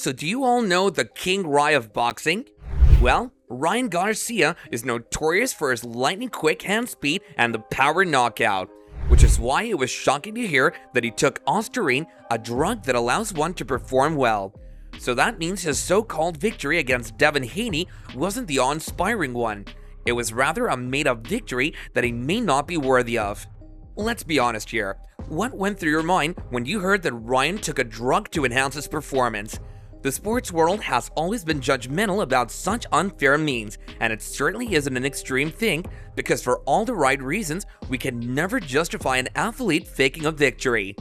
So do you all know the KingRy of boxing? Well, Ryan Garcia is notorious for his lightning quick hand speed and the power knockout, which is why it was shocking to hear that he took Ostarine, a drug that allows one to perform well. So that means his so-called victory against Devin Haney wasn't the awe-inspiring one. It was rather a made-up victory that he may not be worthy of. Let's be honest here. What went through your mind when you heard that Ryan took a drug to enhance his performance? The sports world has always been judgmental about such unfair means, and it certainly isn't an extreme thing, because for all the right reasons, we can never justify an athlete faking a victory.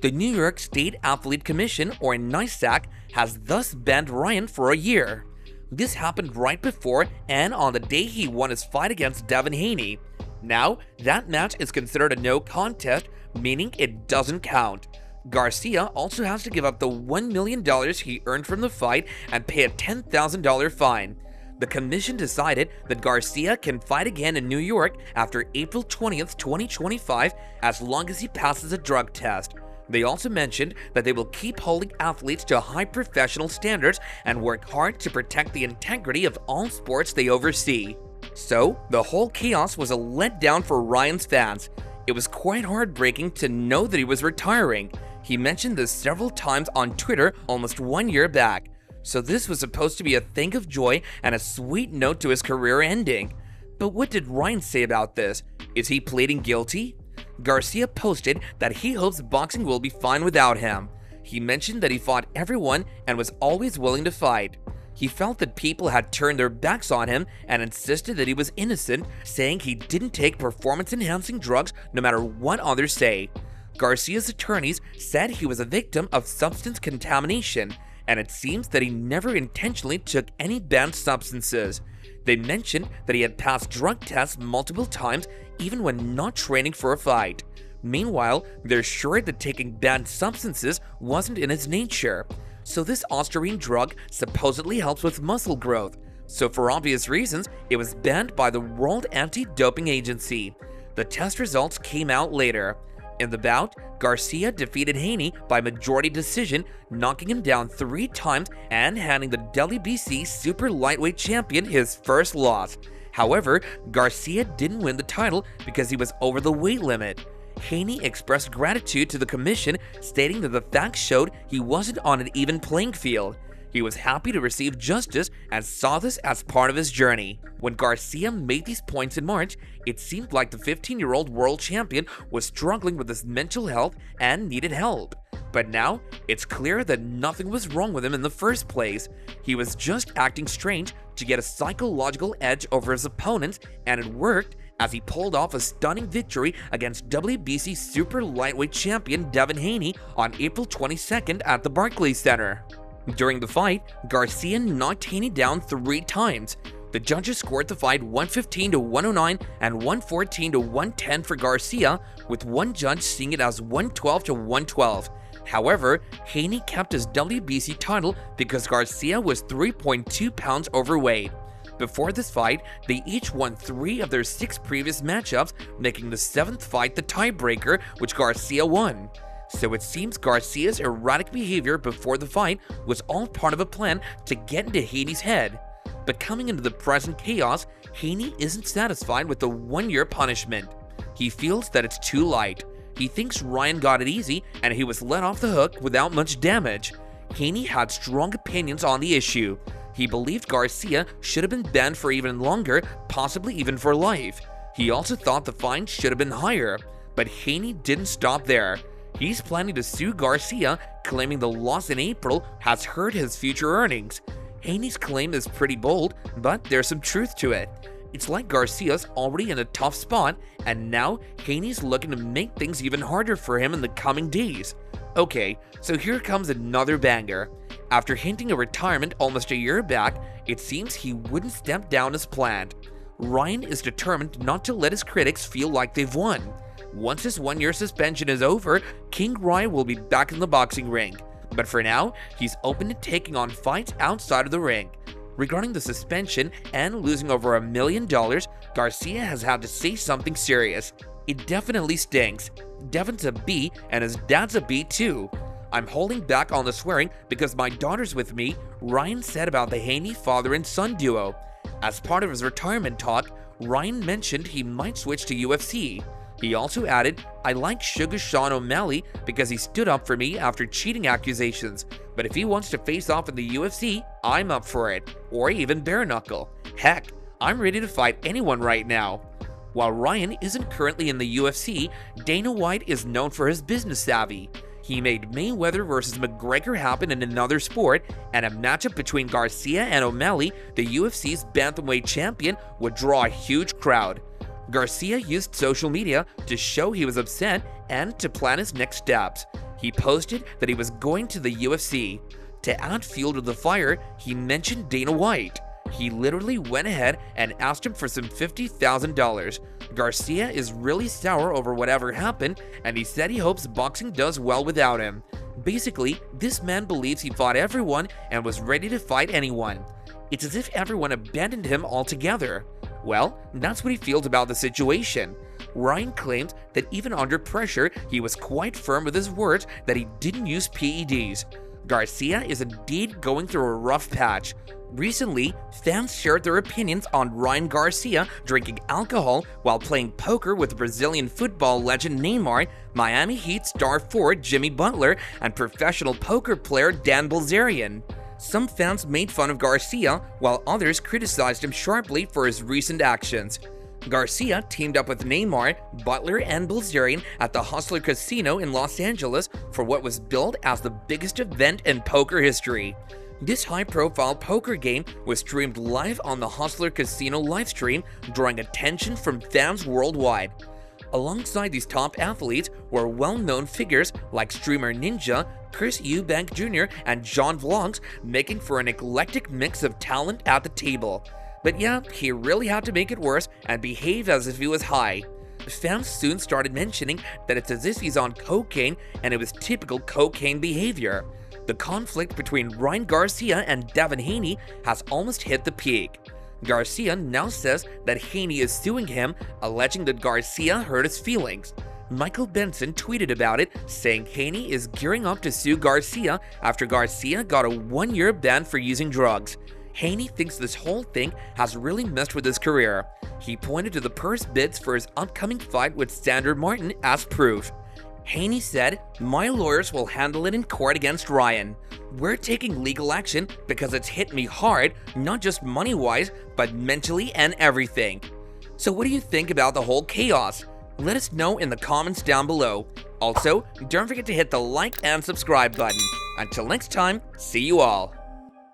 The New York State Athlete Commission, or NYSAC, has thus banned Ryan for a year. This happened right before and on the day he won his fight against Devin Haney. Now, that match is considered a no contest, meaning it doesn't count. Garcia also has to give up the $1 million he earned from the fight and pay a $10,000 fine. The commission decided that Garcia can fight again in New York after April 20th, 2025, as long as he passes a drug test. They also mentioned that they will keep holding athletes to high professional standards and work hard to protect the integrity of all sports they oversee. So, the whole chaos was a letdown for Ryan's fans. It was quite heartbreaking to know that he was retiring. He mentioned this several times on Twitter almost 1 year back. So this was supposed to be a thing of joy and a sweet note to his career ending. But what did Ryan say about this? Is he pleading guilty? Garcia posted that he hopes boxing will be fine without him. He mentioned that he fought everyone and was always willing to fight. He felt that people had turned their backs on him and insisted that he was innocent, saying he didn't take performance-enhancing drugs no matter what others say. Garcia's attorneys said he was a victim of substance contamination, and it seems that he never intentionally took any banned substances. They mentioned that he had passed drug tests multiple times, even when not training for a fight. Meanwhile, they're sure that taking banned substances wasn't in his nature. So this Ostarine drug supposedly helps with muscle growth. So for obvious reasons, it was banned by the World Anti-Doping Agency. The test results came out later. In the bout, Garcia defeated Haney by majority decision, knocking him down 3 times and handing the WBC super lightweight champion his first loss. However, Garcia didn't win the title because he was over the weight limit. Haney expressed gratitude to the commission, stating that the facts showed he wasn't on an even playing field. He was happy to receive justice and saw this as part of his journey. When Garcia made these points in March, it seemed like the 15-year-old world champion was struggling with his mental health and needed help. But now, it's clear that nothing was wrong with him in the first place. He was just acting strange to get a psychological edge over his opponents, and it worked as he pulled off a stunning victory against WBC super lightweight champion Devin Haney on April 22nd at the Barclays Center. During the fight, Garcia knocked Haney down 3 times. The judges scored the fight 115 to 109 and 114 to 110 for Garcia, with one judge seeing it as 112 to 112. However, Haney kept his WBC title because Garcia was 3.2 pounds overweight. Before this fight, they each won 3 of their 6 previous matchups, making the 7th fight the tiebreaker, which Garcia won. So it seems Garcia's erratic behavior before the fight was all part of a plan to get into Haney's head. But coming into the present chaos, Haney isn't satisfied with the 1-year punishment. He feels that it's too light. He thinks Ryan got it easy and he was let off the hook without much damage. Haney had strong opinions on the issue. He believed Garcia should have been banned for even longer, possibly even for life. He also thought the fine should have been higher, but Haney didn't stop there. He's planning to sue Garcia, claiming the loss in April has hurt his future earnings. Haney's claim is pretty bold, but there's some truth to it. It's like Garcia's already in a tough spot, and now Haney's looking to make things even harder for him in the coming days. Okay, so here comes another banger. After hinting a retirement almost a year back, it seems he wouldn't step down as planned. Ryan is determined not to let his critics feel like they've won. Once his 1-year suspension is over, KingRy will be back in the boxing ring. But for now, he's open to taking on fights outside of the ring. Regarding the suspension and losing over $1 million, Garcia has had to say something serious. It definitely stinks. Devin's a B and his dad's a B too. I'm holding back on the swearing because my daughter's with me, Ryan said about the Haney father and son duo. As part of his retirement talk, Ryan mentioned he might switch to UFC. He also added, I like Sugar Sean O'Malley because he stood up for me after cheating accusations, but if he wants to face off in the UFC, I'm up for it, or even bare knuckle. Heck, I'm ready to fight anyone right now. While Ryan isn't currently in the UFC, Dana White is known for his business savvy. He made Mayweather vs. McGregor happen in another sport, and a matchup between Garcia and O'Malley, the UFC's bantamweight champion, would draw a huge crowd. Garcia used social media to show he was upset and to plan his next steps. He posted that he was going to the UFC. To add fuel to the fire, he mentioned Dana White. He literally went ahead and asked him for some $50,000. Garcia is really sour over whatever happened, and he said he hopes boxing does well without him. Basically, this man believes he fought everyone and was ready to fight anyone. It's as if everyone abandoned him altogether. Well, that's what he feels about the situation. Ryan claims that even under pressure, he was quite firm with his words that he didn't use PEDs. Garcia is indeed going through a rough patch. Recently, fans shared their opinions on Ryan Garcia drinking alcohol while playing poker with Brazilian football legend Neymar, Miami Heat star forward Jimmy Butler, and professional poker player Dan Bilzerian. Some fans made fun of Garcia, while others criticized him sharply for his recent actions. Garcia teamed up with Neymar, Butler, and Bilzerian at the Hustler Casino in Los Angeles for what was billed as the biggest event in poker history. This high-profile poker game was streamed live on the Hustler Casino livestream, drawing attention from fans worldwide. Alongside these top athletes were well-known figures like streamer Ninja, Chris Eubank Jr., and John Vlogs, making for an eclectic mix of talent at the table. But yeah, he really had to make it worse and behave as if he was high. Fans soon started mentioning that it's as if he's on cocaine, and it was typical cocaine behavior. The conflict between Ryan Garcia and Devin Haney has almost hit the peak. Garcia now says that Haney is suing him, alleging that Garcia hurt his feelings. Michael Benson tweeted about it, saying Haney is gearing up to sue Garcia after Garcia got a 1-year ban for using drugs. Haney thinks this whole thing has really messed with his career. He pointed to the purse bids for his upcoming fight with Sandor Martin as proof. Haney said, "My lawyers will handle it in court against Ryan. We're taking legal action because it's hit me hard, not just money-wise, but mentally and everything." So what do you think about the whole chaos? Let us know in the comments down below. Also, don't forget to hit the like and subscribe button. Until next time, see you all.